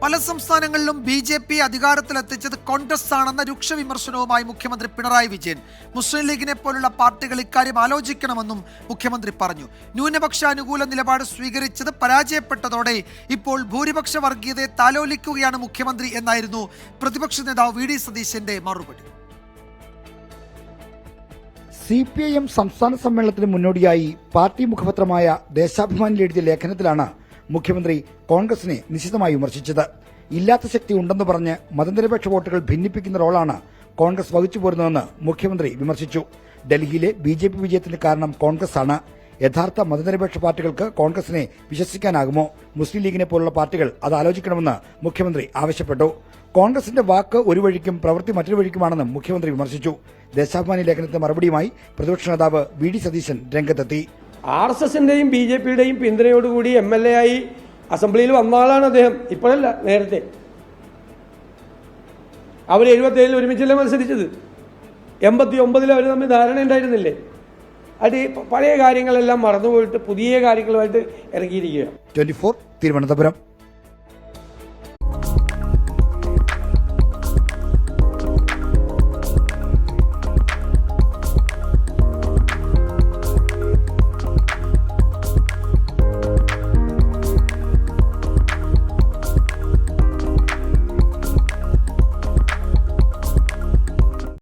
പല സംസ്ഥാനങ്ങളിലും BJP അധികാരത്തിലെത്തിച്ചത് കോൺഗ്രസ് ആണെന്ന രൂക്ഷ വിമർശനവുമായി മുഖ്യമന്ത്രി പിണറായി വിജയൻ. മുസ്ലിം ലീഗിനെ പോലുള്ള പാർട്ടികൾ ഇക്കാര്യം ആലോചിക്കണമെന്നും മുഖ്യമന്ത്രി പറഞ്ഞു. ന്യൂനപക്ഷ അനുകൂല നിലപാട് സ്വീകരിച്ചത് പരാജയപ്പെട്ടതോടെ ഇപ്പോൾ ഭൂരിപക്ഷ വർഗീയതയെ താലോലിക്കുകയാണ് മുഖ്യമന്ത്രി എന്നായിരുന്നു പ്രതിപക്ഷ നേതാവ് VD സതീശന്റെ മറുപടി. CPIM സംസ്ഥാന സമ്മേളനത്തിന് മുന്നോടിയായി പാർട്ടി മുഖപത്രമായ ദേശാഭിമാനിൽ എഴുതിയ ലേഖനത്തിലാണ് മുഖ്യമന്ത്രി കോൺഗ്രസിനെ നിശിതമായി വിമർശിച്ചത്. ഇല്ലാത്ത ശക്തി ഉണ്ടെന്ന് പറഞ്ഞ് മതനിരപേക്ഷ വോട്ടുകൾ ഭിന്നിപ്പിക്കുന്ന റോളാണ് കോൺഗ്രസ് വഹിച്ചു പോരുന്നതെന്ന് മുഖ്യമന്ത്രി വിമർശിച്ചു. ഡൽഹിയിലെ BJP വിജയത്തിന് കാരണം കോൺഗ്രസ് ആണ്. യഥാർത്ഥ മതനിരപേക്ഷ പാർട്ടികൾക്ക് കോൺഗ്രസിനെ വിശ്വസിക്കാനാകുമോ? മുസ്ലിം ലീഗിനെ പോലുള്ള പാർട്ടികൾ അത് ആലോചിക്കണമെന്ന് മുഖ്യമന്ത്രി ആവശ്യപ്പെട്ടു. കോൺഗ്രസിന്റെ വാക്ക് ഒരു വഴിക്കും പ്രവൃത്തി മറ്റൊരു വഴിക്കുമാണെന്നും മുഖ്യമന്ത്രി വിമർശിച്ചു. ദേശാഭിമാനി ലേഖനത്തിന് മറുപടിയുമായി പ്രതിപക്ഷ നേതാവ് VD സതീശൻ രംഗത്തെത്തി. RSSന്റെയും BJPയുടെയും പിന്തുണയോടുകൂടി MLA ആയി അസംബ്ലിയിൽ വന്ന ആളാണ് അദ്ദേഹം. ഇപ്പോഴല്ല, നേരത്തെ. അവർ 77 ഒരുമിച്ചല്ലേ മത്സരിച്ചത്. 89 അവർ തമ്മിൽ ധാരണ ഉണ്ടായിരുന്നില്ലേ? അത് പഴയ കാര്യങ്ങളെല്ലാം മറന്നുപോയിട്ട് പുതിയ കാര്യങ്ങളുമായിട്ട് ഇറങ്ങിയിരിക്കുക. 24 തിരുവനന്തപുരം.